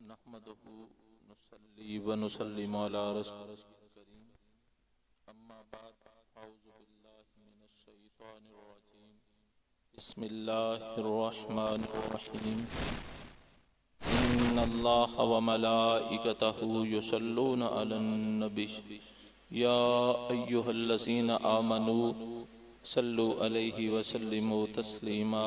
نحمده نصلي ونسلم على رسول الكريم أما بعد أعوذ بالله من الشيطان الرجيم بسم الله الرحمن الرحيم إن الله وملائكته يصلون على النبي يا أيها الذين آمنوا صلوا عليه وسلموا تسليما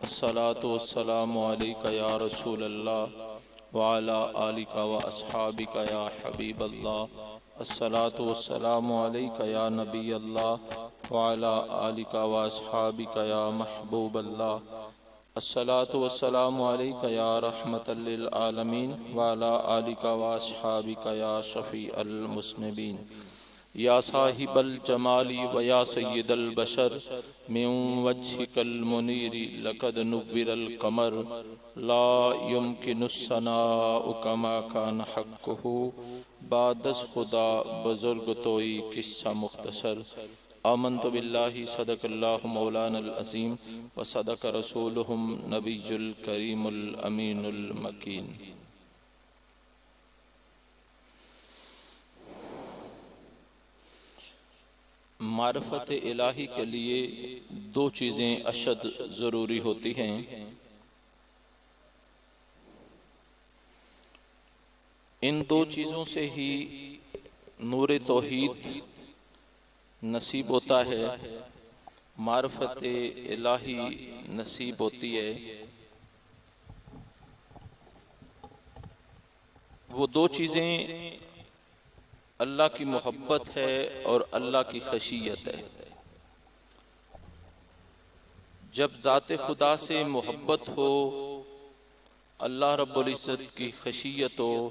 الصلاة والسلام عليك يا رسول الله وعلى آلك وأصحابك يا حبيب الله الصلاة والسلام عليك يا نبي الله وعلى آلك وأصحابك يا محبوب الله الصلاة والسلام عليك يا رحمة للعالمين وعلى آلك وأصحابك يا شفيع المذنبين یا صاحب الجمال و یا سید البشر من وجهك المنیر لقد نور القمر لا يمكن الثناء كما كان حقه بعد از خدا بزرگ توئی قصہ مختصر آمنت باللہ صدق اللہ مولانا العظیم و صدق رسولہم نبی الکریم الامین المکین. معرفت الہی کے لیے دو چیزیں اشد ضروری ہوتی ہیں. ان دو چیزوں سے ہی نور توحید نصیب ہوتا ہے، معرفت الہی نصیب ہوتی ہے. وہ دو چیزیں اللہ کی محبت ہے اور اللہ کی خشیت ہے. جب ذات خدا سے محبت ہو، اللہ رب العزت کی خشیت ہو،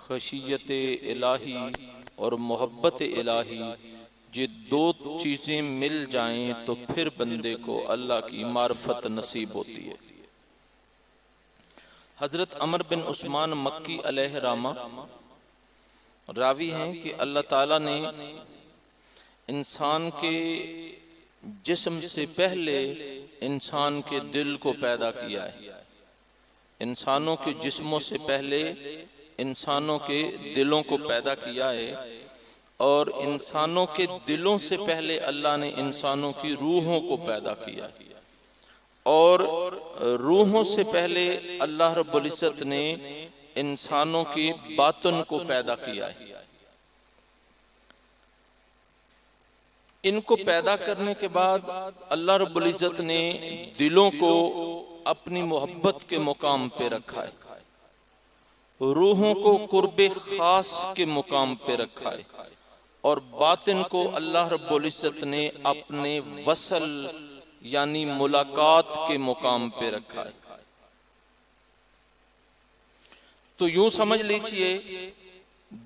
خشیت الہی اور محبت الہی، یہ دو چیزیں مل جائیں تو پھر بندے کو اللہ کی معرفت نصیب ہوتی ہے. حضرت عمر بن عثمان مکی علیہ رحمہ راوی ہیں کہ اللہ تعالیٰ نے انسان کے جسم سے پہلے انسان کے دل کو پیدا کیا ہے. انسانوں کے جسموں سے پہلے انسانوں کے دلوں کو پیدا کیا ہے، اور انسانوں کے دلوں سے پہلے اللہ نے انسانوں کی روحوں کو پیدا کیا ہے، اور روحوں سے پہلے اللہ رب العزت نے انسانوں کی باطن کو پیدا کیا ہے. ان کو پیدا کرنے کے بعد اللہ رب العزت نے دلوں کو اپنی محبت کے مقام پہ رکھا ہے، روحوں کو قرب خاص کے مقام پہ رکھا ہے، اور باطن کو اللہ رب العزت نے اپنے وصل یعنی ملاقات کے مقام پہ رکھا ہے. تو یوں سمجھ لیجئے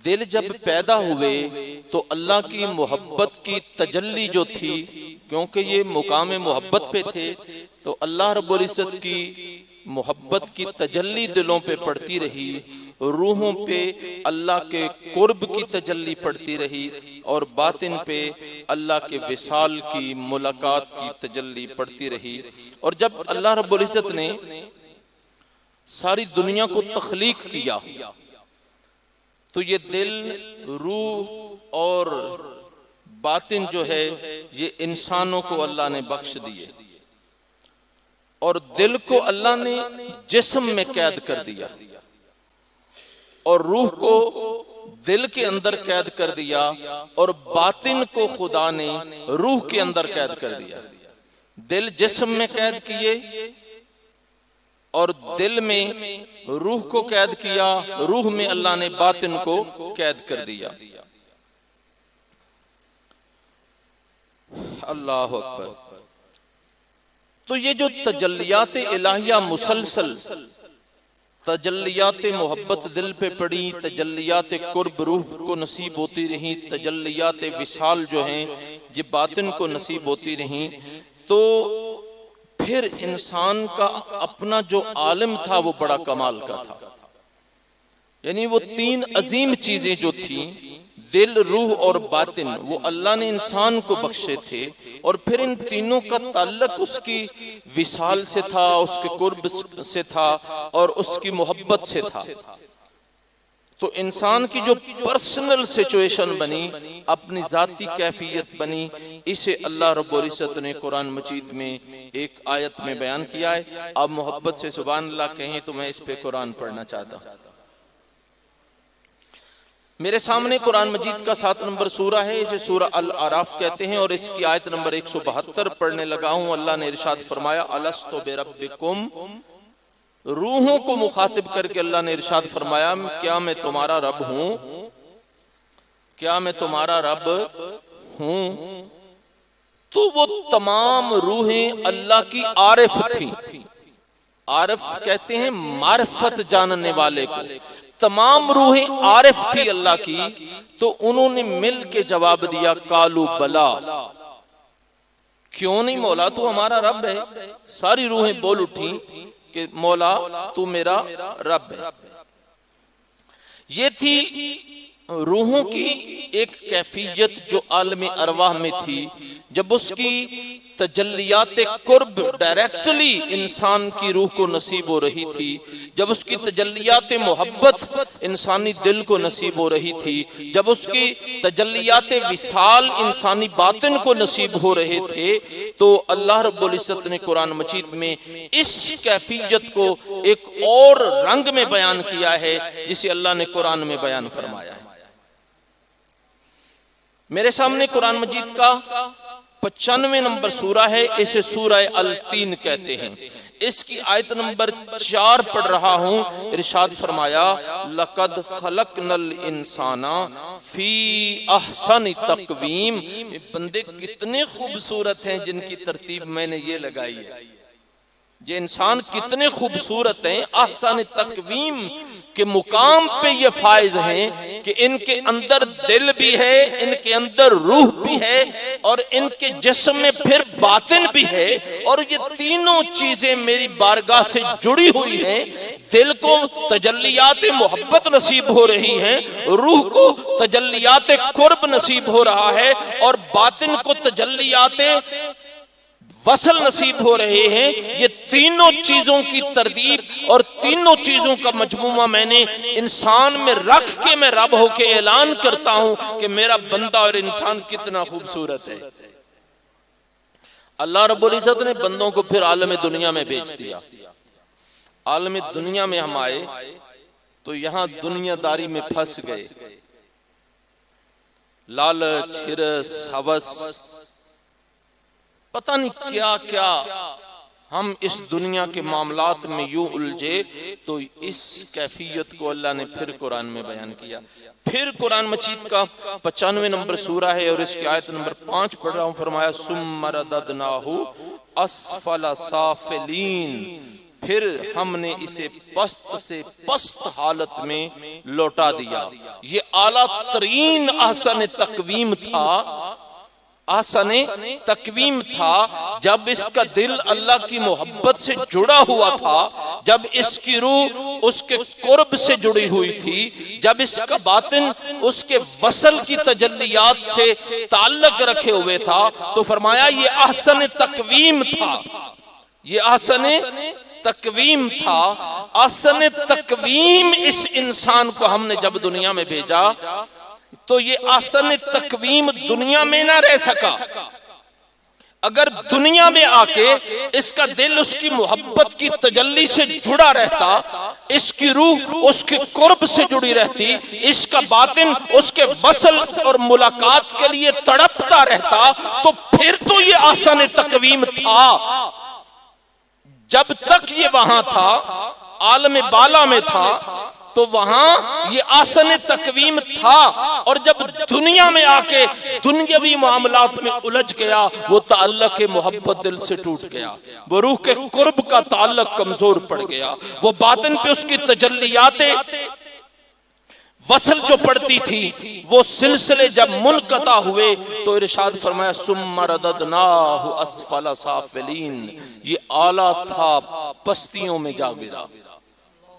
دل جب پیدا ہوئے تو اللہ کی محبت کی تجلی جو تھی، کیونکہ یہ مقام محبت پہ تھے، تو اللہ رب العزت کی محبت کی تجلی دلوں پہ پڑتی رہی، روحوں پہ اللہ کے قرب کی تجلی پڑتی رہی، اور باطن پہ اللہ کے وصال کی ملاقات کی تجلی پڑتی رہی. اور جب اللہ رب العزت نے ساری دنیا کو تخلیق کیا تو یہ دل، روح اور باطن جو ہے یہ انسانوں کو اللہ نے بخش دیے، اور دل کو اللہ نے جسم میں قید کر دیا، اور روح کو دل کے اندر قید کر دیا، اور باطن کو خدا نے روح کے اندر قید کر دیا. دل جسم میں قید کیے اور دل میں روح کو قید کیا، روح میں اللہ نے باطن کو قید کر دیا. اللہ اکبر. تو یہ جو تجلیات الہیہ مسلسل، تجلیات محبت دل پہ پڑی، تجلیات قرب روح کو نصیب ہوتی رہی، تجلیات وصال جو ہیں یہ باطن کو نصیب ہوتی رہیں، تو پھر انسان کا اپنا جو عالم تھا وہ بڑا کمال کا تھا. یعنی وہ تین عظیم چیزیں جو تھیں، دل، روح اور باطن وہ اللہ نے انسان کو بخشے تھے، اور پھر ان تینوں کا تعلق اس کی وصال سے تھا، اس کے قرب سے تھا اور اس کی محبت سے تھا۔ تو انسان کی جو پرسنل سچویشن بنی، اپنی ذاتی کیفیت بنی، اسے اللہ رب العزت نے قرآن مجید میں ایک آیت میں بیان کیا ہے۔ آپ محبت سے سبحان اللہ کہیں تو میں اس پہ قرآن پڑھنا چاہتا ہوں۔ میرے سامنے قرآن مجید کا 7 نمبر سورہ ہے، اسے سورہ الاعراف کہتے ہیں، اور اس کی آیت نمبر 172 پڑھنے لگا ہوں۔ اللہ نے ارشاد فرمایا الست بربکم، روحوں کو مخاطب کر کے اللہ نے ارشاد فرمایا کیا میں تمہارا رب ہوں؟ کیا میں تمہارا رب ہوں؟ تو وہ تمام روحیں اللہ کی عارف تھیں۔ عارف کہتے ہیں معرفت جاننے والے کو۔ تمام روحیں عارف تھی اللہ کی، تو انہوں نے مل کے جواب دیا قالوا بلا، کیوں نہیں مولا تو ہمارا رب ہے۔ ساری روحیں بول اٹھیں کہ مولا تو میرا رب ہے۔ یہ تھی روحوں کی ایک کیفیت جو عالم ارواح میں تھی، جب اس کی تجلیات قرب ڈائریکٹلی انسان کی روح کو نصیب ہو رہی تھی، جب اس کی تجلیات محبت انسانی دل کو نصیب ہو رہی تھی، جب اس کی تجلیات وصال انسانی باطن کو نصیب ہو رہے تھے، تو اللہ رب العزت نے قرآن مجید میں اس کیفیت کو ایک اور رنگ میں بیان کیا ہے، جسے اللہ نے قرآن میں بیان فرمایا ہے۔ میرے سامنے قرآن مجید کا 95 نمبر سورہ ہے، اسے سورہ التین کہتے ہیں۔ اس کی آیت نمبر 4 پڑھ رہا ہوں۔ ارشاد فرمایا لَقَدْ خَلَقْنَا الْإِنسَانَ فِي أَحْسَنِ تَقْوِيمٍ، بندے کتنے خوبصورت ہیں جن کی ترتیب میں نے یہ لگائی ہے۔ یہ انسان کتنے خوبصورت ہیں، احسن تقویم کے مقام پہ یہ فائز ہیں کہ ان کے اندر دل بھی ہے، ان کے اندر روح بھی ہے، اور ان کے جسم میں پھر باطن بھی ہے، اور یہ تینوں چیزیں میری بارگاہ سے جڑی ہوئی ہیں۔ دل کو تجلیات محبت نصیب ہو رہی ہیں، روح کو تجلیات قرب نصیب ہو رہا ہے، اور باطن کو تجلیات وصل نصیب ہو رہے ہیں۔ یہ تینوں چیزوں کی ترتیب اور تینوں چیزوں کا مجموعہ میں نے انسان میں رکھ کے میں رب ہو کے اعلان کرتا ہوں کہ میرا بندہ اور انسان کتنا خوبصورت ہے۔ اللہ رب العزت نے بندوں کو پھر عالم دنیا میں بھیج دیا۔ عالم دنیا میں ہم آئے تو یہاں دنیا داری میں پھنس گئے، لالچ، ہرس، ہوس، پتہ نہیں کیا کیا ہم اس دنیا کے معاملات میں یوں الجھے، تو اس کیفیت کو اللہ نے پھر قرآن میں بیان کیا۔ پھر قرآن مجید کا 95 نمبر سورہ ہے، اور اس کی آیت نمبر 5 پڑھ رہا ہوں۔ فرمایا ثم رددناہ اسفل سافلین، پھر ہم نے اسے پست سے پست حالت میں لوٹا دیا۔ یہ اعلیٰ ترین احسن تقویم تھا، احسن تقویم تھا، جب اس کا دل اللہ کی محبت سے جڑا ہوا تھا، جب اس کی روح اس کے قرب سے جڑی ہوئی تھی، جب اس کا باطن اس کے وصل کی تجلیات سے تعلق رکھے ہوئے تھا، تو فرمایا یہ احسن تقویم تھا، یہ احسن تقویم تھا۔ احسن تقویم اس انسان کو ہم نے جب دنیا میں بھیجا تو یہ احسن تقویم دنیا میں نہ رہ سکا۔ اگر دنیا میں آ کے اس کا دل اس کی محبت کی تجلی سے جڑا رہتا، اس کی روح اس کے قرب سے جڑی رہتی، اس کا باطن اس کے وصل اور ملاقات کے لیے تڑپتا رہتا، تو پھر تو یہ احسن تقویم تھا۔ جب تک یہ وہاں تھا، عالم بالا میں تھا، تو وہاں یہ احسن تقویم تھا، اور جب دنیا میں آ کے دنیاوی معاملات میں الجھ گیا، وہ تعلق محبت دل سے ٹوٹ گیا، وہ روح کے قرب کا تعلق کمزور پڑ گیا، وہ باطن پہ اس کی تجلیات وصل جو پڑتی تھی، وہ سلسلے جب منقطع ہوئے تو ارشاد فرمایا ثم رددناہ اسفل سافلین، یہ اعلیٰ تھا، پستیوں میں جا گرا۔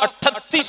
38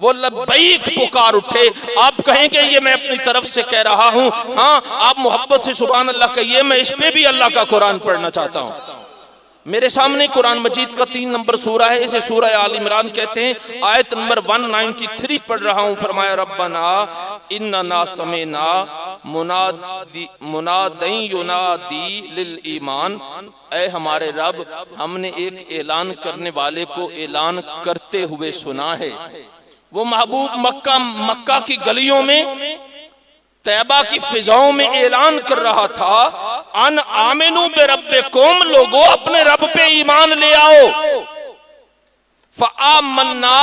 وہ لبیک پکار اٹھے. آپ کہیں گے یہ میں اپنی طرف سے کہہ رہا ہوں, ہاں آپ محبت سے سبحان اللہ کہیے, میں اس پہ بھی اللہ کا قرآن پڑھنا چاہتا ہوں. میرے سامنے قرآن مجید کا 3 نمبر سورہ ہے, اسے سورہ آل عمران کہتے ہیں. آیت نمبر 193 پڑھ رہا ہوں. فرمایا ربنا اننا سمعنا منادی ینادی للایمان, اے ہمارے رب ہم نے ایک اعلان کرنے والے کو اعلان کرتے ہوئے سنا ہے. وہ محبوب مکہ کی گلیوں میں, طیبہ کی فضاؤں میں اعلان کر رہا تھا, ان آمنو بربکم, لوگو اپنے رب پہ ایمان لے آؤ. فآمنا,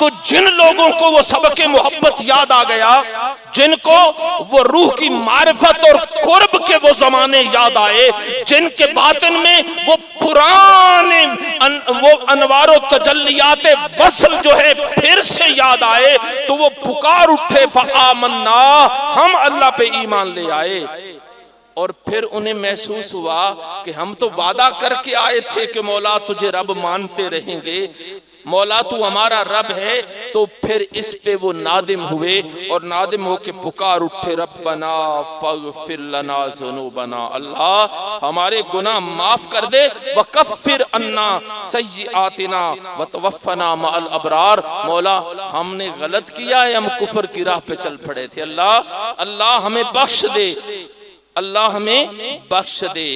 تو جن لوگوں کو وہ سبق محبت یاد آ گیا, جن کو وہ روح کی معرفت اور قرب کے وہ زمانے یاد آئے, جن کے باطن میں وہ پرانے وہ انوار و تجلیات وصل جو ہے پھر سے یاد آئے, تو وہ پکار اٹھے فآمنا, ہم اللہ پہ ایمان لے آئے. اور پھر انہیں محسوس ہوا کہ ہم تو وعدہ کر کے آئے تھے کہ مولا تجھے رب مانتے رہیں گے, مولا تو ہمارا رب ہے. تو پھر اس پہ وہ نادم ہوئے اور نادم ہو کے پکار اٹھے, ربنا فاغفر لنا ذنوبنا, اللہ ہمارے گناہ معاف کر دے, وکفر عنا سیئاتنا وتوفنا مع الابرار, مولا ہم نے غلط کیا ہے, ہم کفر کی راہ پہ چل پڑے تھے, اللہ ہمیں بخش دے, اللہ ہمیں بخش دے.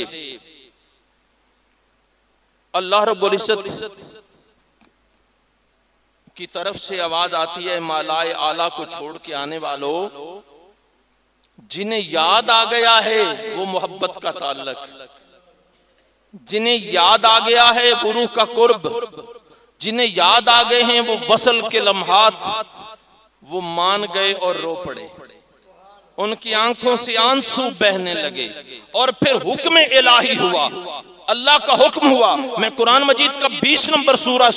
اللہ رب العزت کی طرف سے آواز آتی ہے, مالائے اعلیٰ کو چھوڑ کے آنے والوں, جنہیں یاد آ گیا ہے وہ محبت کا تعلق, جنہیں یاد آ گیا ہے وہ روح کا قرب, جنہیں یاد آ گئے ہیں وہ وصل کے لمحات, وہ مان گئے اور رو پڑے, ان کی آنکھوں سے آنسو بہنے لگے. اور پھر حکم الہی ہوا, اللہ کا حکم ہوا. میں قرآن مجید کا 20 نمبر سورہ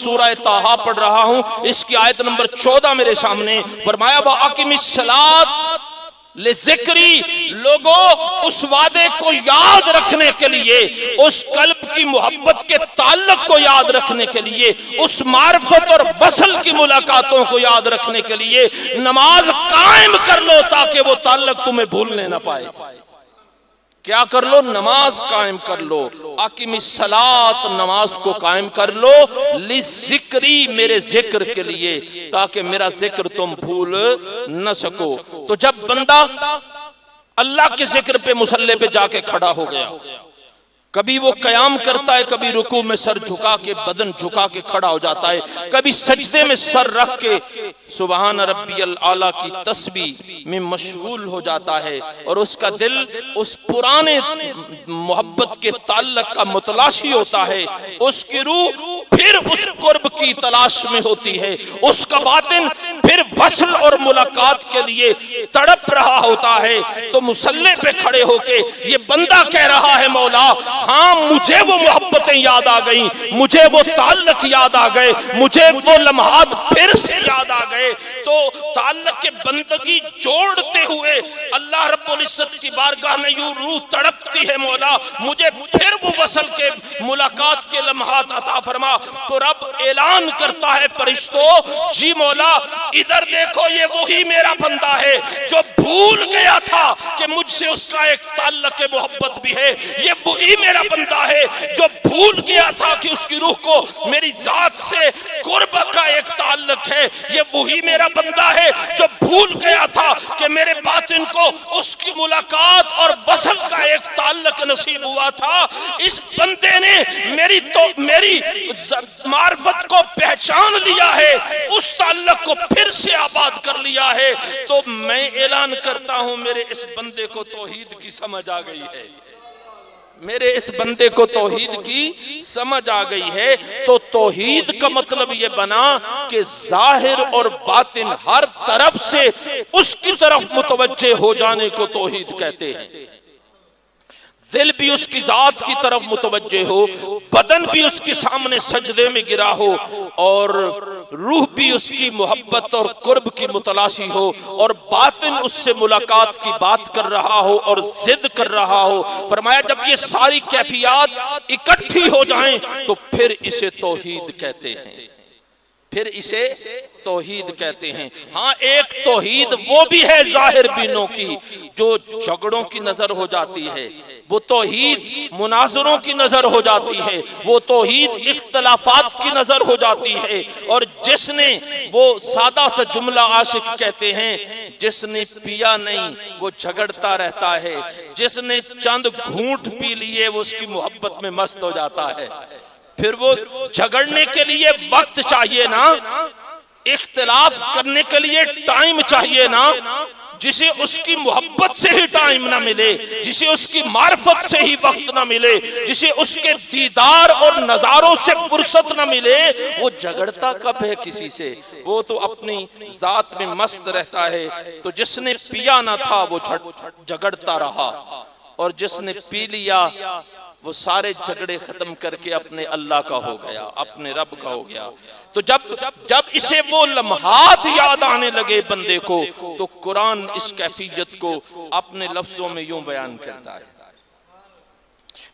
طٰہٰ پڑھ رہا ہوں, اس کی آیت نمبر 14 میرے سامنے. فرمایا وَأَقِمِ الصَّلَاةَ لِذِكْرِي, لوگوں اس وعدے کو یاد رکھنے کے لیے, اس قلب کی محبت کے تعلق کو یاد رکھنے کے لیے, اس معرفت اور وصل کی ملاقاتوں کو یاد رکھنے کے لیے نماز قائم کر لو تاکہ وہ تعلق تمہیں بھولنے نہ پائے. کیا کر لو؟ نماز قائم کر لو. اقیم الصلاۃ, نماز کو قائم کر لو, لذکری, میرے ذکر کے لیے, تاکہ میرا ذکر تم بھول نہ سکو. تو جب بندہ اللہ کے ذکر پہ مصلی پہ جا کے کھڑا ہو گیا, کبھی وہ قیام کرتا ہے, کبھی رکوع میں سر جھکا کے بدن جھکا کے کھڑا ہو جاتا ہے, کبھی سجدے میں سر رکھ کے سبحان ربی الاعلیٰ کی تسبیح میں مشغول ہو جاتا ہے, اور اس کا دل اس پرانے محبت کے تعلق کا متلاشی ہوتا ہے, اس کی روح پھر اس قرب کی تلاش میں ہوتی ہے, اس کا باطن پھر وصل اور ملاقات کے لیے تڑپ رہا ہوتا ہے. تو مصلی پہ کھڑے ہو کے یہ بندہ کہہ رہا ہے, مولا ہاں مجھے وہ محبتیں یاد آ گئیں, مجھے وہ تعلق یاد آ گئے, مجھے وہ لمحات پھر سے یاد آ گئے. تو تعلق کے بندگی جوڑتے ہوئے اللہ رب العزت کی بارگاہ میں یوں روح تڑپتی ہے, مولا مجھے پھر وہ وصل کے ملاقات کے لمحات عطا فرما. تو رب اعلان کرتا ہے, فرشتوں جی مولا ادھر دیکھو, یہ وہی میرا بندہ ہے جو بھول گیا تھا کہ مجھ سے اس کا ایک تعلق محبت بھی ہے, یہ وہی میرا بندہ ہے جو بھول گیا تھا کہ اس کی روح کو میری ذات سے قرب کا ایک تعلق ہے, یہ وہی میرا بندہ ہے جو بھول گیا تھا کہ میرے باطن کو اس کی ملاقات اور وصل کا ایک تعلق نصیب ہوا تھا. اس بندے نے میری معرفت کو پہچان لیا ہے, اس تعلق کو پھر سے آباد کر لیا ہے. تو میں اعلان کرتا ہوں میرے اس بندے کو توحید کی سمجھ آ گئی ہے, میرے اس بندے کو توحید کی سمجھ آ گئی ہے. تو توحید کا مطلب یہ بنا کہ ظاہر اور باطن ہر طرف سے اس کی طرف متوجہ ہو جانے کو توحید کہتے ہیں. دل بھی اس کی ذات کی طرف متوجہ ہو, بدن بھی اس کے سامنے سجدے میں گرا ہو, اور روح بھی اس کی محبت اور قرب کی متلاشی ہو, اور باطن اس سے ملاقات کی بات کر رہا ہو اور ضد کر رہا ہو. فرمایا جب یہ ساری کیفیات اکٹھی ہو جائیں تو پھر اسے توحید کہتے ہیں. پھر اسے توحید کہتے ہیں۔ ہاں ایک توحید وہ بھی ہے ظاہر بینوں کی جو جھگڑوں کی نظر ہو جاتی ہے، وہ توحید مناظروں کی نظر ہو جاتی ہے، وہ توحید اختلافات کی نظر ہو جاتی ہے۔ اور جس نے وہ سادہ سا جملہ عاشق کہتے ہیں، جس نے پیا نہیں وہ جھگڑتا رہتا ہے، جس نے چند گھونٹ پی لیے وہ اس کی محبت میں مست ہو جاتا ہے۔ پھر وہ جھگڑنے کے لیے وقت چاہیے نا، اختلاف کرنے کے لیے ٹائم چاہیے نا، جسے اس کی محبت سے ہی ٹائم نہ ملے، جسے اس کی معرفت سے ہی وقت نہ ملے، جسے اس کے دیدار اور نظاروں سے فرصت نہ ملے، وہ جھگڑتا کب ہے کسی سے؟ وہ تو اپنی ذات میں مست رہتا ہے۔ تو جس نے پیا نہ تھا وہ جھگڑتا رہا، اور جس نے پی لیا وہ سارے جھگڑے ختم کر کے اپنے اللہ کا ہو گیا، اپنے رب کا ہو گیا۔ تو جب اسے وہ لمحات یاد آنے لگے بندے کو، تو قرآن اس کیفیت کو اپنے لفظوں میں یوں بیان کرتا ہے۔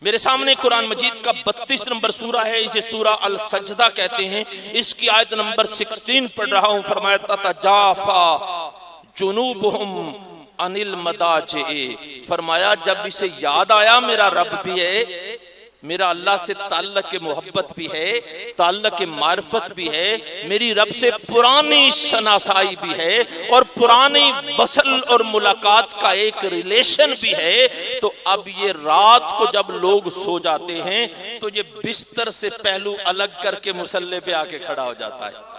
میرے سامنے قرآن مجید کا 32 نمبر سورہ ہے، اسے سورہ السجدہ کہتے ہیں۔ اس کی آیت نمبر 16 پڑھ رہا ہوں۔ فرمایا تتجافا جنوبہم عن المضاجع، فرمایا جب اسے یاد آیا میرا رب بھی ہے، میرا اللہ سے تعلق محبت بھی ہے، تعلق معرفت بھی ہے، میری رب سے پرانی شناسائی بھی ہے، اور پرانی وصل اور ملاقات کا ایک ریلیشن بھی ہے، تو اب یہ رات کو جب لوگ سو جاتے ہیں تو یہ بستر سے پہلو الگ کر کے مصلے پہ آ کے کھڑا ہو جاتا ہے،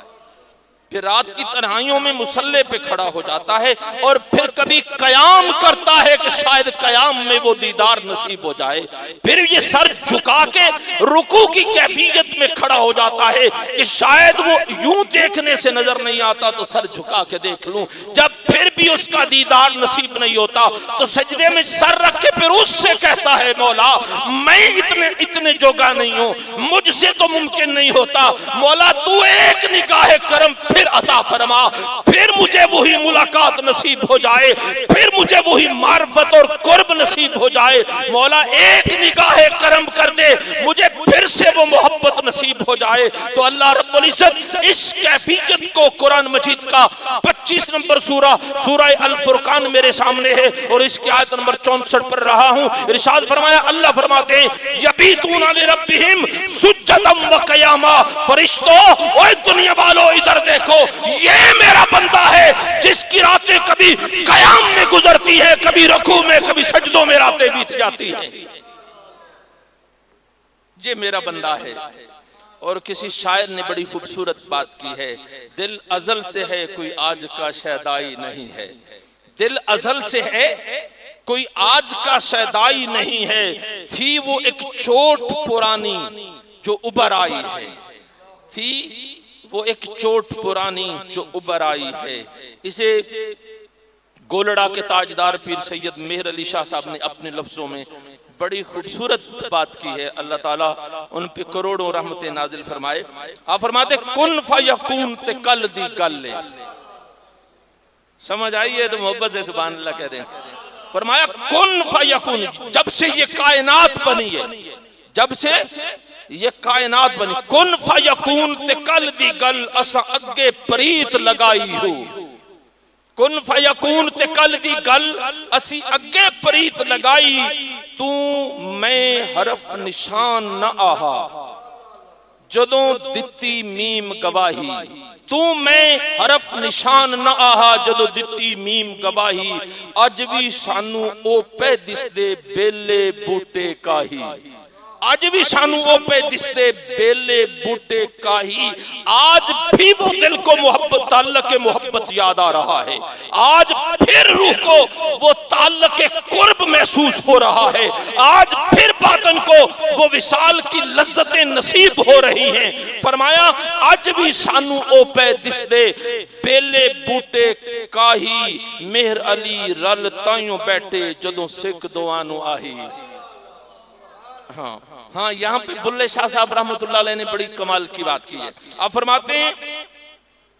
پھر رات کی تنہائیوں میں مصلے پہ کھڑا ہو جاتا ہے، اور پھر کبھی قیام کرتا ہے کہ شاید قیام میں وہ دیدار نصیب ہو جائے، پھر یہ سر جھکا کے رکوع کی کیفیت میں کھڑا ہو جاتا ہے کہ شاید وہ یوں دیکھنے سے نظر نہیں آتا تو سر جھکا کے دیکھ لوں، جب پھر بھی اس کا دیدار نصیب نہیں ہوتا تو سجدے میں سر رکھ کے پھر اس سے کہتا ہے مولا میں اتنے جوگا نہیں ہوں، مجھ سے تو ممکن نہیں ہوتا، مولا تو ایک نگاہ کرم پھر عطا فرما، پھر مجھے وہی ملاقات نصیب ہو جائے، پھر مجھے وہی معرفت اور قرب نصیب ہو جائے، مولا ایک نگاہ کرم کر دے، مجھے پھر سے وہ محبت نصیب ہو جائے۔ تو اللہ رب العزت اس کیفیت کو قرآن مجید کا 25 نمبر سورہ الفرقان میرے سامنے ہے، اور اس کی آیت نمبر 64 پر رہا ہوں۔ ارشاد فرمایا، اللہ فرماتے ہیں یبیتون لربہم سجدا و قیاما، فرشتوں اوے دنیا والو ادھر دیکھو، یہ میرا بندہ ہے جس کی راتیں کبھی قیام میں گزرتی ہے، کبھی رکوع میں، کبھی سجدوں میں راتیں بیت جاتی ہیں، یہ میرا بندہ ہے۔ اور کسی شاعر نے بڑی خوبصورت بات کی ہے، دل ازل سے ہے کوئی آج کا شیدائی نہیں ہے، دل ازل سے ہے کوئی آج کا شیدائی نہیں ہے، تھی وہ ایک چوٹ پرانی جو ابھر آئی ہے، تھی وہ ایک چوٹ پرانی جو ابھر آئی ہے۔ اسے گولڑا کے تاجدار پیر سید مہر علی شاہ صاحب نے اپنے لفظوں میں بڑی خوبصورت بات کی ہے، اللہ تعالیٰ ان پہ کروڑوں رحمتیں نازل فرمائے۔ آپ فرماتے کن فیکون تے کل دی گل لے، سمجھ آئیے تو محبت سے سبحان اللہ کہہ دیں۔ فرمایا کن فیکون، جب سے یہ کائنات بنی ہے، جب سے یہ کائنات بنی، کن فیکون تے کل دی گل اسا اگے پریت لگائی ہو، کن فیکون تے کل دی گل اسی اگے پریت لگائی، تو میں حرف نشان نہ آہا جدوں دتی میم گواہی، تو میں حرف نشان نہ آہا جدوں دتی میم گواہی، اج بھی سانو او پہ دس دے بیلے بوٹے کاہی، آج بھی سانو او پہ دستے بیلے بوٹے کاہی، آج بھی وہ دل کو محبت تعلق محبت یاد آ رہا ہے، آج پھر روح کو وہ تعلق قرب محسوس ہو رہا ہے، آج پھر باطن کو وہ وصال کی لذتیں نصیب ہو رہی ہیں۔ فرمایا آج بھی سانو او پہ دستے بیلے بوٹے کاہی، مہر علی رل تائیوں بیٹھے جدوں سکھ دوانو آہی۔ ہاں یہاں پہ بلے شاہ صاحب رحمت اللہ علیہ نے بڑی کمال کی بات کی ہے۔ آپ فرماتے ہیں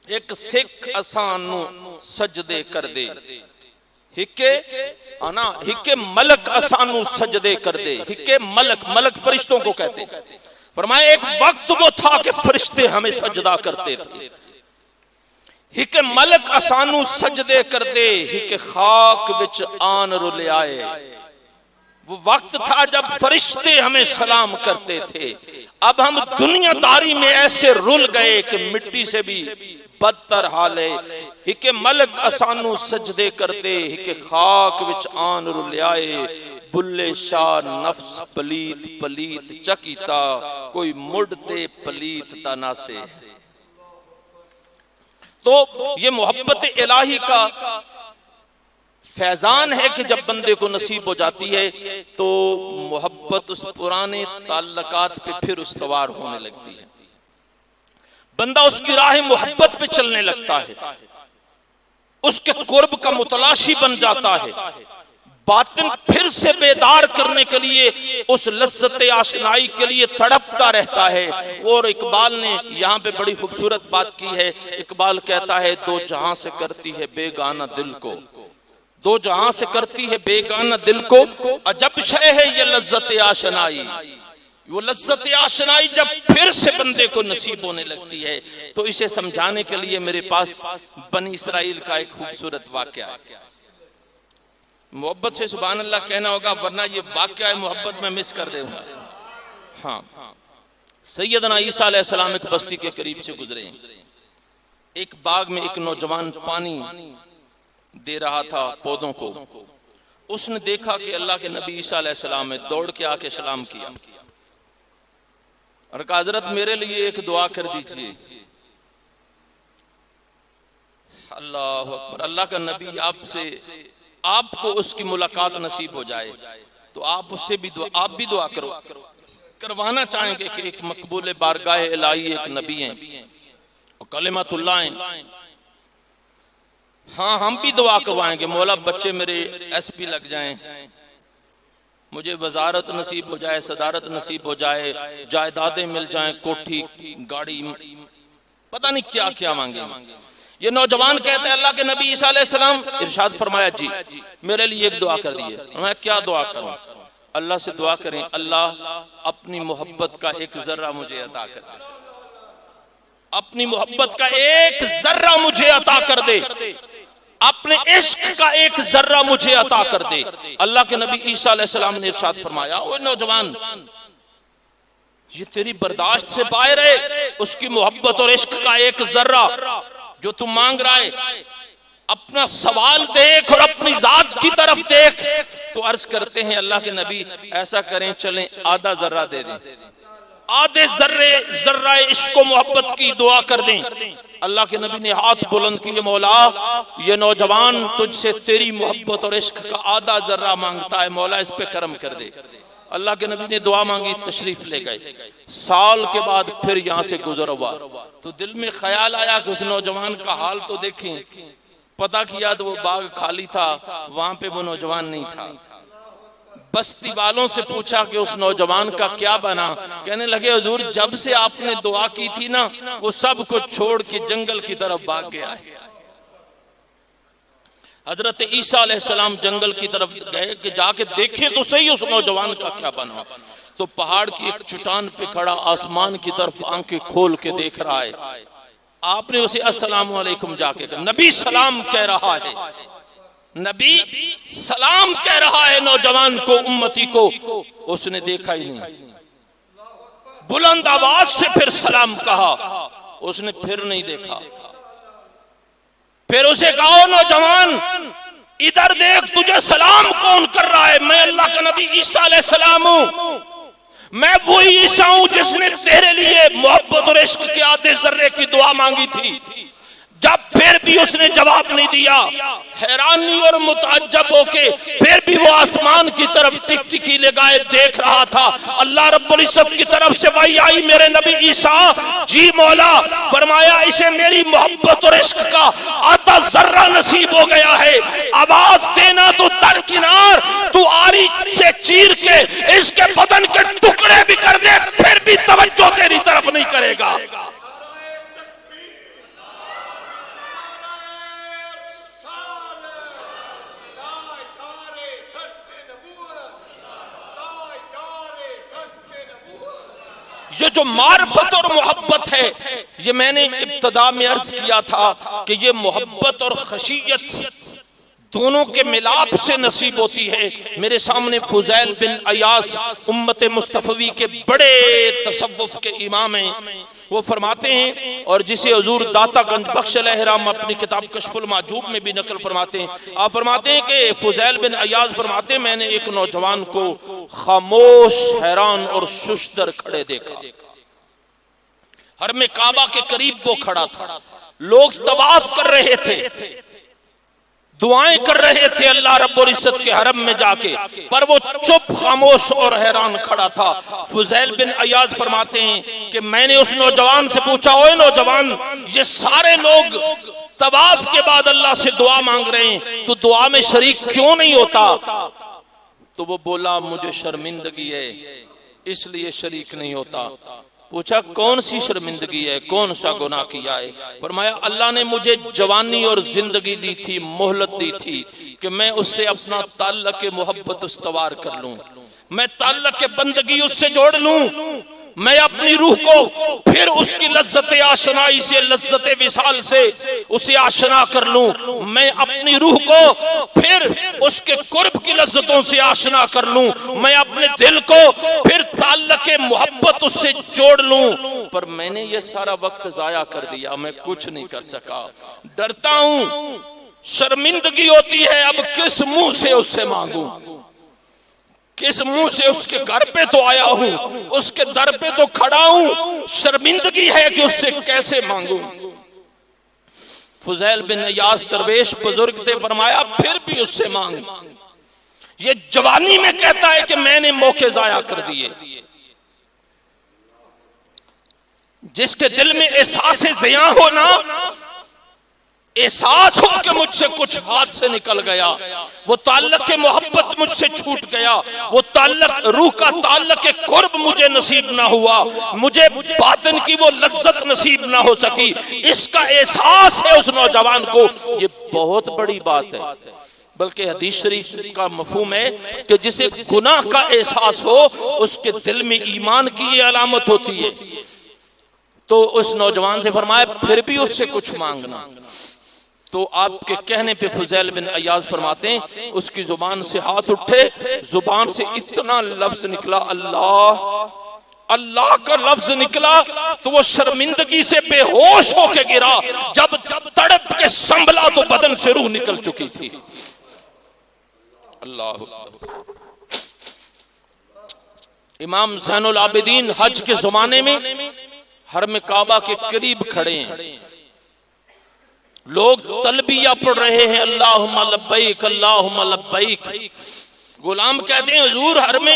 ایک سکھ اسانو سجدے کر دے، ہکے ملک اسانو سجدے کر دے، ہکے ملک، ملک فرشتوں کو کہتے ہیں، فرمایا ایک وقت وہ تھا کہ فرشتے ہمیں سجدہ کرتے تھے، ہی کہ ملک اسانو سجدے کر دے، ہی کہ خاک وچ آن رلے آئے۔ وہ وقت تھا جب فرشتے ہمیں سلام کرتے تھے، اب ہم دنیا داری میں ایسے رل گئے کہ مٹی سے بھی بدتر حال ہے۔ ہی کہ ملک اسانو سجدے کر دے، ہی کہ خاک وچ آن رلے آئے۔ بلے شاہ نفس پلیت پلیت چکیتا، کوئی مڑتے پلیت تنا سے۔ تو یہ محبت الہی کا فیضان ہے کہ جب بندے کو نصیب ہو جاتی ہے تو محبت اس پرانے تعلقات پہ پھر استوار ہونے لگتی ہے، بندہ اس کی راہ محبت پہ چلنے لگتا ہے، اس کے قرب کا متلاشی بن جاتا ہے، باطن پھر سے بیدار کرنے کے لیے اس لذت آشنائی کے لیے تڑپتا رہتا ہے۔ اور اقبال نے یہاں پہ بڑی خوبصورت بات کی ہے، اقبال کہتا ہے دو جہاں سے کرتی ہے بیگانہ دل کو، دو جہاں سے کرتی ہے بیگانہ دل کو، عجب شے ہے یہ لذت آشنائی۔ وہ لذت آشنائی جب پھر سے بندے کو نصیب ہونے لگتی ہے تو اسے سمجھانے کے لیے میرے پاس بنی اسرائیل کا ایک خوبصورت واقعہ ہے۔ محبت سے سبحان اللہ کہنا ہوگا ورنہ یہ واقعہ محبت میں مس کر دے گا۔ ہاں، سیدنا عیسیٰ علیہ السلام ایک بستی کے قریب سے گزرے، ایک باغ میں ایک نوجوان پانی دے رہا تھا پودوں کو۔ اس نے دیکھا کہ اللہ کے نبی عیسیٰ علیہ السلام نے دوڑ کے آ کے سلام کیا اور کہا حضرت میرے لیے ایک دعا کر دیجئے۔ اللہ اکبر، اللہ کا نبی آپ کو اس کی ملاقات نصیب ہو جائے تو آپ اس سے بھی آپ بھی دعا کروانا چاہیں گے کہ ایک مقبول بارگاہ الہی ایک نبی ہیں اور کلمت اللہ ہیں۔ ہاں ہم بھی دعا کروائیں گے، مولا بچے میرے ایس پی لگ جائیں، مجھے وزارت نصیب ہو جائے، صدارت نصیب ہو جائے، جائیدادیں مل جائیں، کوٹھی گاڑی، پتہ نہیں کیا کیا مانگے۔ یہ نوجوان کہتے ہیں اللہ کے نبی عیسیٰ علیہ السلام ارشاد فرمایا جی میرے لیے ایک دعا کر دیئے۔ میں کیا دعا کروں؟ اللہ سے دعا کریں اللہ اپنی محبت کا ایک ذرہ مجھے عطا کر دے، اپنی محبت کا ایک ذرہ مجھے عطا کر دے، اپنے عشق کا ایک ذرہ مجھے عطا کر دے۔ اللہ کے نبی عیسیٰ علیہ السلام نے ارشاد فرمایا اوہ نوجوان یہ تیری برداشت سے باہر ہے، اس کی محبت اور عشق کا ایک ذرہ جو تم مانگ رہا ہے، اپنا سوال دیکھ اور اپنی ذات کی طرف دیکھ۔ تو عرض کرتے ہیں اللہ کے نبی ایسا کریں چلیں آدھا ذرہ دے دیں، آدھے ذرہ عشق و محبت کی دعا کر دیں۔ اللہ کے نبی نے ہاتھ بلند کیے مولا یہ نوجوان تجھ سے تیری محبت اور عشق کا آدھا ذرہ مانگتا ہے، مولا اس پہ کرم کر دے۔ اللہ کے نبی نے دعا مانگی، تشریف لے گئے۔ سال کے بعد پھر یہاں سے گزر ہوا تو دل میں خیال آیا کہ اس نوجوان کا حال تو دیکھیں۔ پتہ کیا تو وہ باغ خالی تھا، وہاں پہ وہ نوجوان نہیں تھا۔ بستی والوں سے پوچھا کہ اس نوجوان کا کیا بنا؟ کہنے لگے حضور جب سے آپ نے دعا کی تھی نا وہ سب کو چھوڑ کے جنگل کی طرف بھاگ گیا ہے۔ حضرت عیسیٰ علیہ السلام جنگل کی طرف گئے کہ جا کے دیکھیں تو صحیح اس نوجوان کا کیا بنا۔ تو پہاڑ کی ایک چٹان پہ کھڑا آسمان کی طرف آنکھیں کھول کے دیکھ رہا ہے۔ آپ نے اسے السلام علیکم جا کے کہا، نبی سلام کہہ رہا ہے، نبی سلام کہہ رہا ہے نوجوان کو، امتی کو۔ اس نے دیکھا ہی نہیں، بلند آواز سے پھر سلام کہا، اس نے پھر نہیں دیکھا۔ پھر اسے کہا نوجوان ادھر دیکھ تجھے سلام کون کر رہا ہے؟ میں اللہ کا نبی عیسیٰ علیہ السلام ہوں، میں وہی عیسیٰ ہوں جس نے تیرے لیے محبت اور عشق کے آدھے ذرے کی دعا مانگی تھی۔ جب پھر بھی اس نے جواب نہیں دیا، حیرانی اور متعجب ہو کے پھر بھی وہ آسمان کی طرف ٹک ٹکی لگائے دیکھ رہا تھا۔ اللہ رب العزت کی طرف سے وحی آئی میرے نبی عیسیٰ جی مولا، فرمایا اسے میری محبت اور عشق کا آدھا ذرہ نصیب ہو گیا ہے، آواز دینا تو درکنار، تو آری سے چیر کے اس کے بدن کے ٹکڑے بھی کر دے پھر بھی توجہ تیری طرف نہیں کرے گا۔ یہ جو معرفت اور محبت ہے، یہ میں نے ابتدا میں عرض کیا تھا کہ یہ محبت اور خشیت دونوں کے ملاپ سے نصیب ہوتی ہے۔ میرے سامنے فضیل بن عیاض امت مصطفی کے بڑے تصوف کے امام ہیں، وہ فرماتے ہیں، اور جسے حضور داتا گنج بخش علیہ الرحمہ اپنی کتاب کشف المحجوب میں بھی نقل فرماتے ہیں، آپ فرماتے ہیں کہ فضیل بن عیاض فرماتے ہیں میں نے ایک نوجوان کو خاموش، حیران اور ششدر کھڑے دیکھا۔ حرم کعبہ کے قریب وہ کھڑا تھا، لوگ طواف کر رہے تھے، دعائیں کر رہے تھے اللہ رب العزت کے حرم میں جا کے، پر وہ چپ، خاموش اور حیران کھڑا تھا۔ فضیل بن عیاض فرماتے ہیں کہ میں نے اس نوجوان سے پوچھا، اوے نوجوان، یہ سارے لوگ طواف کے بعد اللہ سے دعا مانگ رہے ہیں، تو دعا میں شریک کیوں نہیں ہوتا؟ تو وہ بولا مجھے شرمندگی ہے اس لیے شریک نہیں ہوتا۔ پوچھا کون سی شرمندگی ہے، کون سا گناہ کیا ہے؟ فرمایا اللہ نے مجھے جوانی اور زندگی دی تھی، مہلت دی تھی کہ میں اس سے اپنا تعلق محبت استوار کر لوں، میں تعلق بندگی اس سے جوڑ لوں، میں اپنی روح کو پھر اس کی لذت آشنائی سے، لذت وصال سے اسے آشنا کر لوں، میں اپنی روح کو پھر اس کے قرب کی لذتوں سے آشنا کر لوں، میں اپنے دل کو پھر تعلق محبت اس سے جوڑ لوں۔ پر میں نے یہ سارا وقت ضائع کر دیا، میں کچھ نہیں کر سکا، ڈرتا ہوں، شرمندگی ہوتی ہے، اب کس منہ سے اس سے مانگوں، کس منہ سے اس کے گھر پہ تو آیا ہوں، اس کے در پہ تو کھڑا ہوں، شرمندگی ہے کہ اس سے کیسے مانگوں۔ فضیل بن عیاض درویش بزرگ تھے، فرمایا پھر بھی اس سے مانگ۔ یہ جوانی میں کہتا ہے کہ میں نے موقع ضائع کر دیے۔ جس کے دل میں احساس زیاں ہونا، احساس ہو کہ مجھ سے کچھ ہاتھ سے نکل گیا، وہ تعلق محبت مجھ سے چھوٹ گیا، وہ تعلق روح کا تعلق قرب مجھے نصیب نہ ہوا، مجھے باطن کی وہ لذت نصیب نہ ہو سکی، اس کا احساس ہے اس نوجوان کو۔ یہ بہت بڑی بات ہے، بلکہ حدیث شریف کا مفہوم ہے کہ جسے گناہ کا احساس ہو اس کے دل میں ایمان کی یہ علامت ہوتی ہے۔ تو اس نوجوان سے فرمایا پھر بھی اس سے کچھ مانگنا۔ تو آپ کے کہنے پہ فضیل بن عیاض فرماتے ہیں اس کی زبان سے ہاتھ اٹھے، زبان سے اتنا لفظ نکلا اللہ، اللہ کا لفظ نکلا تو وہ شرمندگی سے بے ہوش ہو کے گرا، جب تڑپ کے سنبھلا تو بدن سے روح نکل چکی تھی۔ اللہ امام زین العابدین حج کے زمانے میں حرم کعبہ کے قریب کھڑے ہیں، لوگ تلبیہ پڑھ رہے ہیں اللہم لبیک اللہم لبیک۔ غلام کہتے ہیں حضور حرم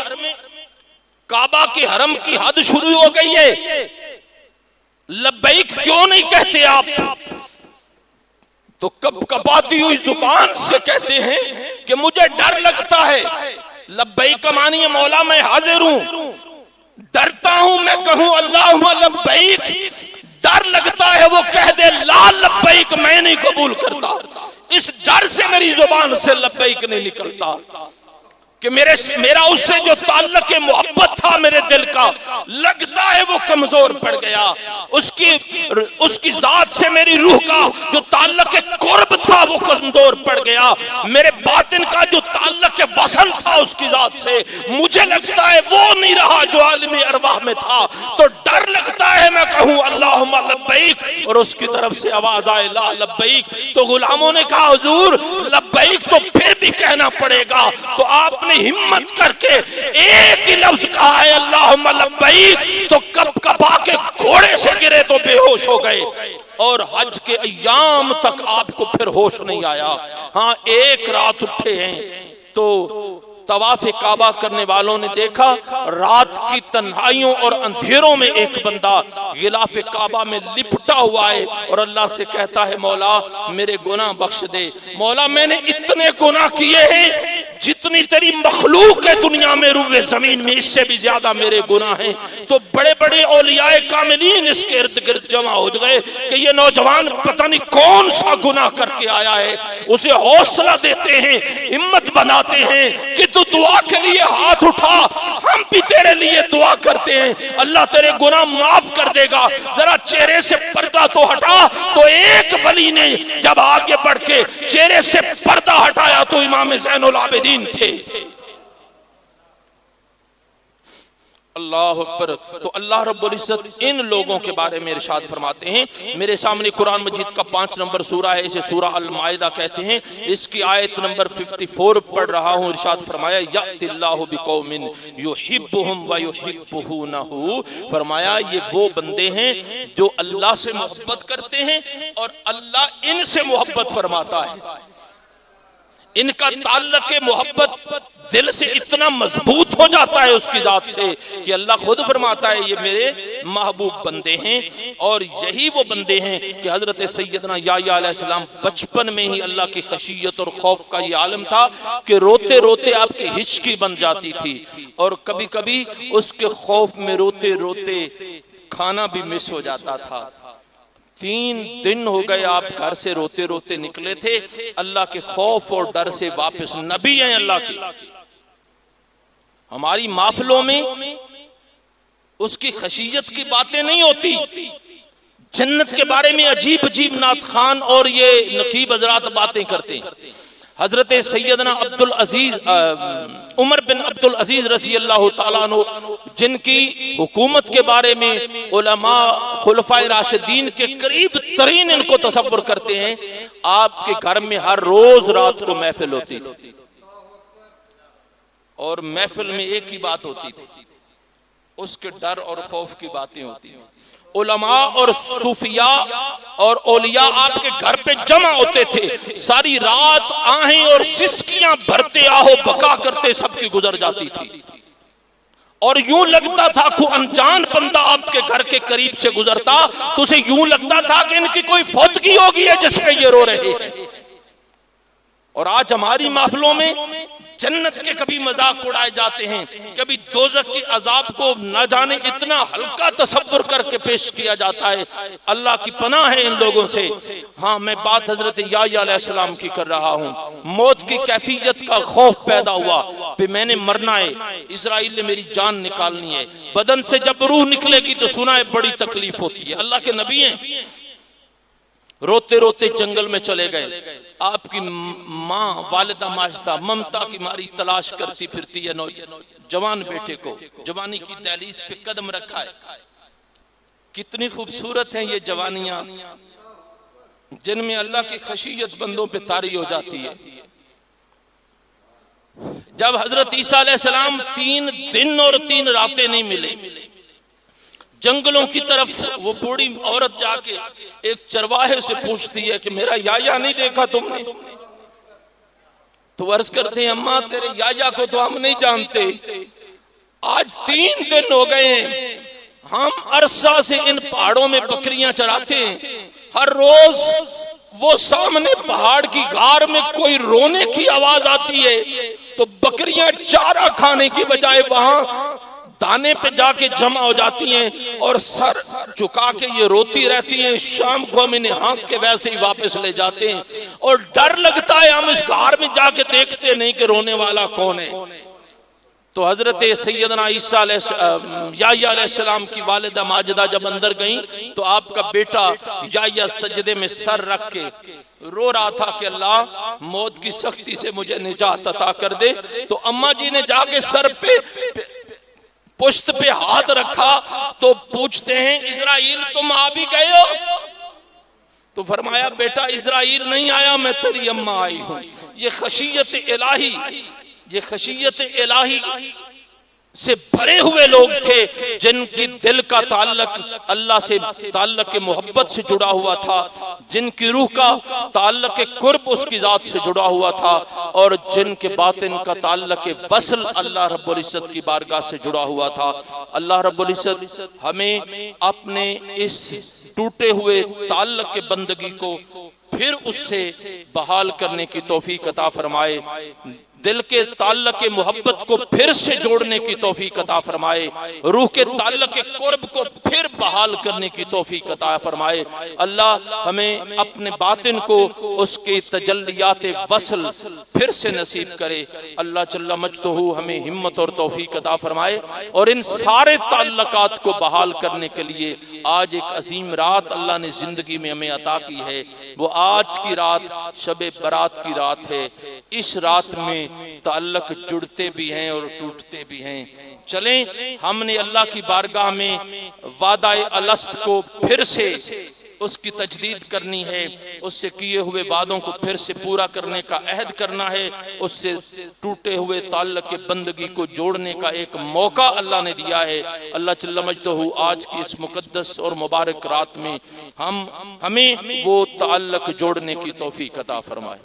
کعبہ کے حرم کی حد شروع ہو گئی ہے، لبیک کیوں نہیں کہتے آپ؟ تو کب کباتی ہوئی زبان سے کہتے ہیں کہ مجھے ڈر لگتا ہے۔ لبیک کا معنی ہے مولا میں حاضر ہوں، ڈرتا ہوں میں کہوں اللہم لبیک، ڈر لگتا ہے وہ کہہ دے لا لبیک میں نہیں قبول کرتا، اس ڈر سے میری زبان سے لبیک نہیں نکلتا کہ میرا اس سے جو تعلق محبت تھا میرے دل کا، لگتا ہے وہ کمزور پڑ گیا، اس کی ذات سے میری روح کا جو تعلق قرب تھا وہ کمزور پڑ گیا، میرے باطن کا جو تعلق وصل تھا اس کی ذات سے مجھے لگتا ہے وہ نہیں رہا جو عالم ارواح میں تھا، تو ڈر لگتا ہے میں کہوں اللہم لبیک اور اس کی طرف سے آواز آئے لا لبیک۔ تو غلاموں نے کہا حضور لبیک تو پھر بھی کہنا پڑے گا، تو آپ نے ہمت کر کے ایک ہی لفظ کہا ہے اللہم لبیک، تو کب کبا کے گھوڑے سے گرے تو بے ہوش ہو گئے، اور حج کے ایام تک آپ کو پھر ہوش نہیں آیا۔ ہاں ایک رات اٹھے ہیں تو طواف کعبہ کرنے والوں نے دیکھا رات کی تنہائیوں اور اندھیروں میں ایک بندہ غلاف کعبہ میں لپٹا ہوا ہے اور اللہ سے کہتا ہے مولا میرے گناہ بخش دے، مولا میں نے اتنے گناہ کیے ہیں جتنی تیری مخلوق ہے دنیا میں روئے زمین میں اس سے بھی زیادہ میرے گناہ ہیں. تو بڑے بڑے اولیاء کاملین اس کے ارد گرد جمع ہو گئے کہ یہ نوجوان پتہ نہیں کون سا گناہ کر کے آیا ہے. اسے حوصلہ دیتے ہیں, ہمت بناتے ہیں کہ تو دعا کے لیے ہاتھ اٹھا, ہم بھی تیرے لیے دعا کرتے ہیں, اللہ تیرے گناہ معاف کر دے گا. ذرا چہرے سے پردہ تو ہٹا. تو ایک ولی نے جب آگے بڑھ کے چہرے سے پردہ ہٹایا تو امام زین العابدین تھے. اللہ اکبر. تو اللہ رب العزت ان لوگوں کے بارے میں ارشاد فرماتے ہیں. میرے سامنے قرآن مجید کا 5 نمبر سورہ ہے, اسے سورہ المائدہ کہتے ہیں. اس کی آیت نمبر 54 پڑھ رہا ہوں. ارشاد فرمایا یأتی اللہ بقوم یحبہم ویحبونہ. فرمایا یہ وہ بندے ہیں جو اللہ سے محبت کرتے ہیں اور اللہ ان سے محبت فرماتا ہے. ان کا تعلق محبت دل سے اتنا مضبوط ہو جاتا ہے اس کی ذات سے کہ اللہ خود فرماتا ہے یہ میرے محبوب بندے ہیں. اور یہی وہ بندے ہیں کہ حضرت سیدنا یحییٰ علیہ السلام بچپن میں ہی اللہ کی خشیت اور خوف کا یہ عالم تھا کہ روتے روتے آپ کی ہچکی بن جاتی تھی, اور کبھی کبھی اس کے خوف میں روتے روتے کھانا بھی مس ہو جاتا تھا. 3 دن ہو گئے آپ گھر سے روتے روتے نکلے تھے, اللہ کے خوف اور ڈر سے واپس. نبی ہیں اللہ کی. ہماری محفلوں میں اس کی خشیت کی باتیں نہیں ہوتی, جنت کے بارے میں عجیب عجیب نعت خان اور یہ نقیب حضرات باتیں کرتے ہیں. حضرت سیدنا عمر بن عبد العزیز رضی اللہ تعالیٰ عنہ, جن کی حکومت کے بارے میں علماء خلفائے راشدین کے قریب ترین ان کو تصور کرتے ہیں, آپ کے گھر میں ہر روز رات کو محفل ہوتی تھی, اور محفل میں ایک ہی بات ہوتی تھی, اس کے ڈر اور خوف کی باتیں ہوتی تھی. علماء اور صوفیاء اور اولیاء آپ کے گھر پہ جمع ہوتے تھے, ساری رات آہیں اور سسکیاں بھرتے آہو بکا کرتے سب کی گزر جاتی تھی, اور یوں لگتا تھا کوئی انجان بندہ آپ کے گھر کے قریب سے گزرتا تو اسے یوں لگتا تھا کہ ان کی کوئی فوتگی ہوگی ہے جس پہ یہ رو رہے ہیں. اور آج ہماری محفلوں میں جنت کے کبھی مذاق اڑائے جاتے ہیں, کبھی دوزخ کی عذاب کو نہ جانے اتنا ہلکا تصور کر کے پیش کیا جاتا ہے. اللہ کی پناہ ہے ان لوگوں سے. ہاں, میں بات حضرت یحییٰ علیہ السلام کی کر رہا ہوں. موت کی کیفیت کا خوف پیدا ہوا کہ میں نے مرنا ہے, اسرائیل نے میری جان نکالنی ہے. بدن سے جب روح نکلے گی تو سنا ہے بڑی تکلیف ہوتی ہے. اللہ کے نبی ہیں, روتے روتے جنگل میں چلے گئے. آپ کی ماں والدہ ماجدہ ممتا کی ماری تلاش کرتی پھرتی ہے جوان بیٹے کو. جوانی کی دہلیز پہ قدم رکھا ہے. کتنی خوبصورت ہیں یہ جوانیاں جن میں اللہ کی خشیت بندوں پہ طاری ہو جاتی ہے. جب حضرت عیسیٰ علیہ السلام 3 دن اور 3 راتیں نہیں ملے, جنگلوں کی طرف وہ بوڑھی عورت جا کے ایک چرواہے سے پوچھتی ہے کہ میرا یحییٰ نہیں دیکھا تم نے؟ تو عرض کرتے ہیں اماں تیرے یحییٰ کو تو ہم نہیں جانتے, آج 3 دن ہو گئے ہیں, ہم عرصہ سے ان پہاڑوں میں بکریاں چراتے ہیں. ہر روز وہ سامنے پہاڑ کی غار میں کوئی رونے کی آواز آتی ہے تو بکریاں چارہ کھانے کی بجائے وہاں دانے پہ جا کے جمع ہو جاتی ہیں اور سر چکا کے یہ روتی رہتی ہیں. شام کو ہم انہیں ہانک کے ویسے ہی واپس لے جاتے ہیں, اور ڈر لگتا ہے ہم اس غار میں جا کے دیکھتے نہیں کہ رونے والا کون ہے. تو حضرت سیدنا یحییٰ علیہ السلام کی والدہ ماجدہ جب اندر گئیں تو آپ کا بیٹا یحییٰ سجدے میں سر رکھ کے رو رہا تھا کہ اللہ موت کی سختی سے مجھے نجات عطا کر دے. تو اماں جی نے جا کے سر پہ پشت پہ ہاتھ رکھا تو پوچھتے ہیں اسرائیل تم آ بھی گئے ہو؟ تو فرمایا بیٹا اسرائیل نہیں آیا, میں تیری اماں آئی ہوں. یہ خشیت الہی سے بھرے ہوئے لوگ تھے جن کی دل کا تعلق اللہ سے تعلق محبت سے جڑا ہوا تھا, جن کی روح کا تعلق قرب اس کی ذات سے جڑا ہوا تھا, اور جن کے باطن کا تعلق وصل اللہ رب العزت کی بارگاہ سے جڑا ہوا تھا. اللہ رب العزت ہمیں اپنے اس ٹوٹے ہوئے تعلق بندگی کو پھر اس سے بحال کرنے کی توفیق عطا فرمائے. دل کے تعلق محبت کو پھر سے جوڑنے کی توفیق عطا فرمائے، روح کے تعلق قرب کو پھر بحال کرنے کی توفیق عطا فرمائے۔ اللہ ہمیں اپنے باطن کو اس کے تجلیات وصل پھر سے نصیب کرے۔ اللہ جل مجدہ ہمیں ہمت اور توفیق عطا فرمائے، اور ان سارے تعلقات کو بحال کرنے کے لیے آج ایک عظیم رات اللہ نے زندگی میں ہمیں عطا کی ہے۔ وہ آج کی رات شب برات کی رات ہے۔ اس رات میں تعلق جڑتے بھی ہیں اور ٹوٹتے بھی ہیں۔ چلیں ہم نے اللہ کی بارگاہ میں وعدہ الست کو پھر سے اس کی تجدید کرنی ہے، اس سے کیے ہوئے وعدوں کو پھر سے پورا کرنے کا عہد کرنا ہے، اس سے ٹوٹے ہوئے تعلق بندگی کو جوڑنے کا ایک موقع اللہ نے دیا ہے۔ اللہ جل مجدہ آج کی اس مقدس اور مبارک رات میں ہمیں وہ تعلق جوڑنے کی توفیق عطا فرمائے۔